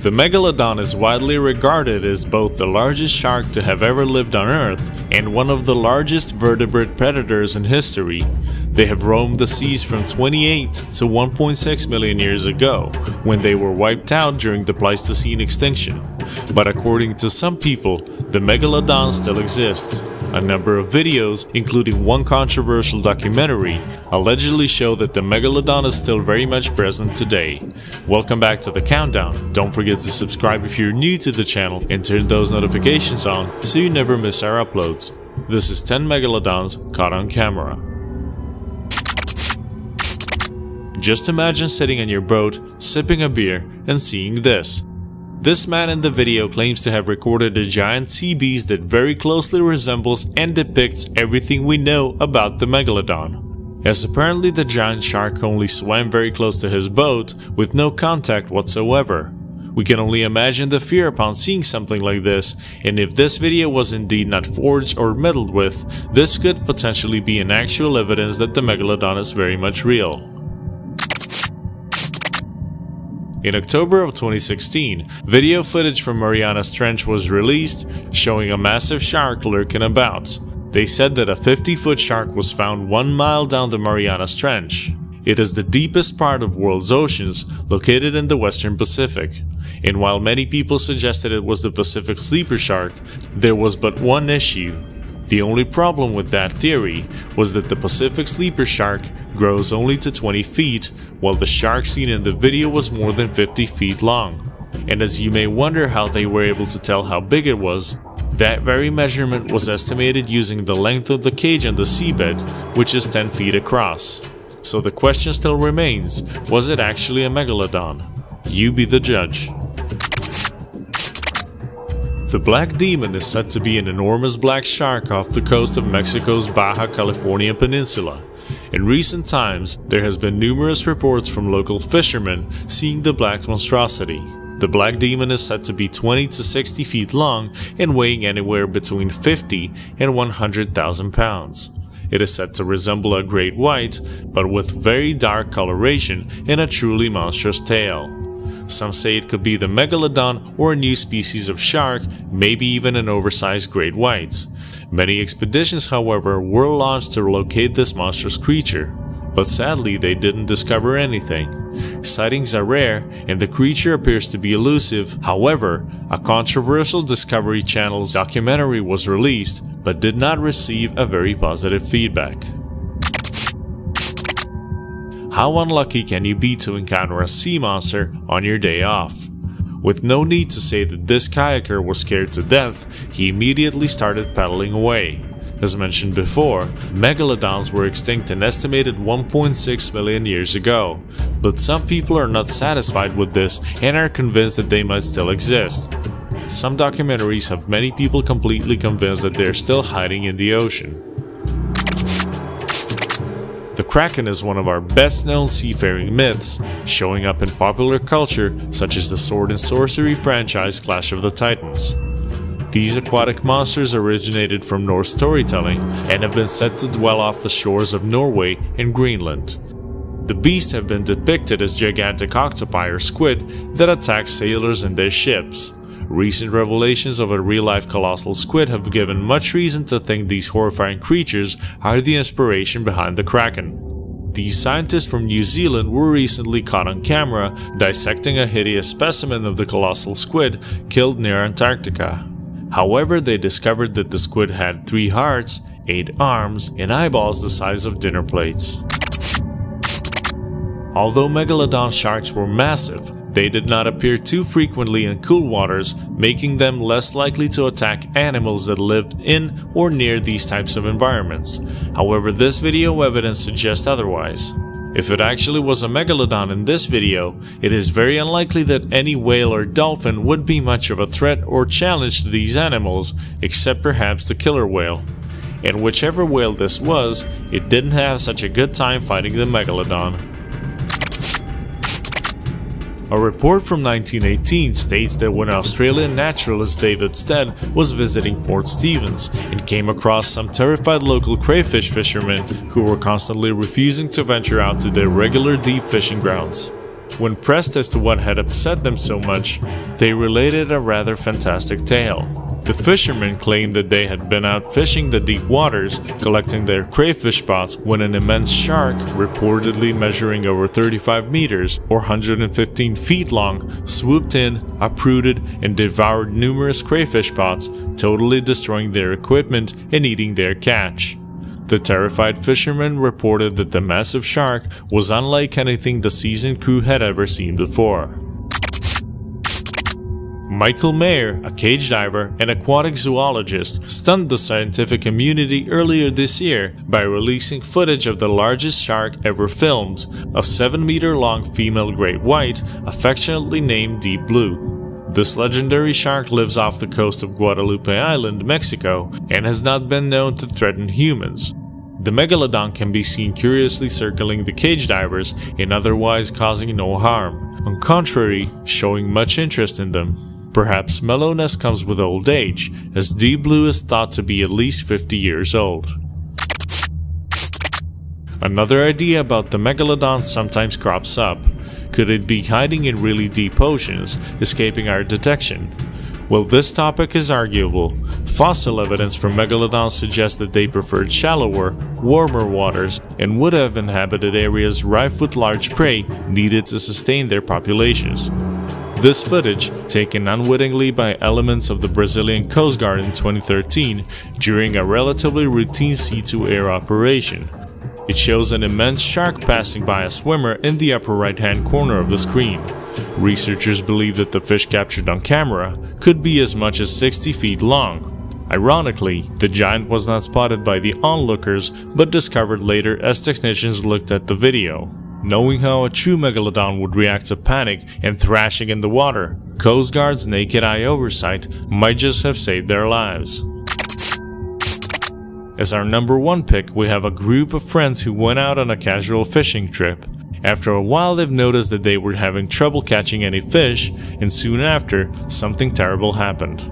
The Megalodon is widely regarded as both the largest shark to have ever lived on Earth and one of the largest vertebrate predators in history. They have roamed the seas from 28 to 1.6 million years ago, when they were wiped out during the Pleistocene extinction. But according to some people, the Megalodon still exists. A number of videos, including one controversial documentary, allegedly show that the Megalodon is still very much present today. Welcome back to the countdown. Don't forget to subscribe if you're new to the channel and turn those notifications on so you never miss our uploads. This is 10 Megalodons caught on camera. Just imagine sitting in your boat, sipping a beer, and seeing this. This man in the video claims to have recorded a giant sea beast that very closely resembles and depicts everything we know about the Megalodon. As apparently the giant shark only swam very close to his boat with no contact whatsoever. We can only imagine the fear upon seeing something like this, and if this video was indeed not forged or meddled with, this could potentially be an actual evidence that the Megalodon is very much real. In October of 2016, video footage from Mariana's Trench was released, showing a massive shark lurking about. They said that a 50-foot shark was found 1 mile down the Mariana's Trench. It is the deepest part of world's oceans, located in the Western Pacific. And while many people suggested it was the Pacific sleeper shark, there was but one issue. The only problem with that theory was that the Pacific sleeper shark grows only to 20 feet, while the shark seen in the video was more than 50 feet long. And as you may wonder how they were able to tell how big it was, that very measurement was estimated using the length of the cage on the seabed, which is 10 feet across. So the question still remains, was it actually a Megalodon? You be the judge. The Black Demon is said to be an enormous black shark off the coast of Mexico's Baja California Peninsula. In recent times, there has been numerous reports from local fishermen seeing the black monstrosity. The Black Demon is said to be 20 to 60 feet long and weighing anywhere between 50 and 100,000 pounds. It is said to resemble a great white, but with very dark coloration and a truly monstrous tail. Some say it could be the Megalodon or a new species of shark, maybe even an oversized great white. Many expeditions, however, were launched to locate this monstrous creature, but sadly they didn't discover anything. Sightings are rare and the creature appears to be elusive. However, a controversial Discovery Channel's documentary was released, but did not receive a very positive feedback. How unlucky can you be to encounter a sea monster on your day off? With no need to say that this kayaker was scared to death, he immediately started paddling away. As mentioned before, Megalodons were extinct an estimated 1.6 million years ago, but some people are not satisfied with this and are convinced that they might still exist. Some documentaries have many people completely convinced that they're still hiding in the ocean. The Kraken is one of our best-known seafaring myths, showing up in popular culture such as the sword and sorcery franchise Clash of the Titans. These aquatic monsters originated from Norse storytelling and have been said to dwell off the shores of Norway and Greenland. The beasts have been depicted as gigantic octopi or squid that attack sailors and their ships. Recent revelations of a real-life colossal squid have given much reason to think these horrifying creatures are the inspiration behind the Kraken. These scientists from New Zealand were recently caught on camera dissecting a hideous specimen of the colossal squid killed near Antarctica. However, they discovered that the squid had 3 hearts, 8 arms, and eyeballs the size of dinner plates. Although Megalodon sharks were massive, they did not appear too frequently in cool waters, making them less likely to attack animals that lived in or near these types of environments. However, this video evidence suggests otherwise. If it actually was a Megalodon in this video, it is very unlikely that any whale or dolphin would be much of a threat or challenge to these animals, except perhaps the killer whale. And whichever whale this was, it didn't have such a good time fighting the Megalodon. A report from 1918 states that when Australian naturalist David Stead was visiting Port Stephens and came across some terrified local crayfish fishermen who were constantly refusing to venture out to their regular deep fishing grounds. When pressed as to what had upset them so much, they related a rather fantastic tale. The fishermen claimed that they had been out fishing the deep waters, collecting their crayfish spots, when an immense shark, reportedly measuring over 35 meters or 115 feet long, swooped in, uprooted, and devoured numerous crayfish spots, totally destroying their equipment and eating their catch. The terrified fishermen reported that the massive shark was unlike anything the seasoned crew had ever seen before. Michael Mayer, a cage diver and aquatic zoologist, stunned the scientific community earlier this year by releasing footage of the largest shark ever filmed, a 7-meter-long female great white, affectionately named Deep Blue. This legendary shark lives off the coast of Guadalupe Island, Mexico, and has not been known to threaten humans. The Megalodon can be seen curiously circling the cage divers and otherwise causing no harm, on contrary, showing much interest in them. Perhaps mellowness comes with old age, as Deep Blue is thought to be at least 50 years old. Another idea about the Megalodon sometimes crops up. Could it be hiding in really deep oceans, escaping our detection? Well, this topic is arguable. Fossil evidence for Megalodons suggests that they preferred shallower, warmer waters and would have inhabited areas rife with large prey needed to sustain their populations. This footage, taken unwittingly by elements of the Brazilian Coast Guard in 2013 during a relatively routine sea-to-air operation. It shows an immense shark passing by a swimmer in the upper right-hand corner of the screen. Researchers believe that the fish captured on camera could be as much as 60 feet long. Ironically, the giant was not spotted by the onlookers but discovered later as technicians looked at the video. Knowing how a true Megalodon would react to panic and thrashing in the water, Coast Guard's naked eye oversight might just have saved their lives. As our number 1 pick, we have a group of friends who went out on a casual fishing trip. After a while, they've noticed that they were having trouble catching any fish, and soon after, something terrible happened.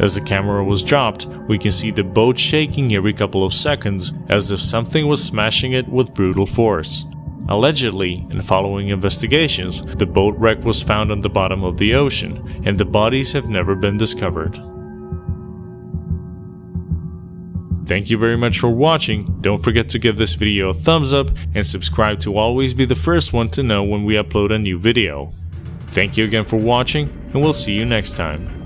As the camera was dropped, we can see the boat shaking every couple of seconds as if something was smashing it with brutal force. Allegedly, and following investigations, the boat wreck was found on the bottom of the ocean, and the bodies have never been discovered. Thank you very much for watching. Don't forget to give this video a thumbs up and subscribe to always be the first one to know when we upload a new video. Thank you again for watching, and we'll see you next time.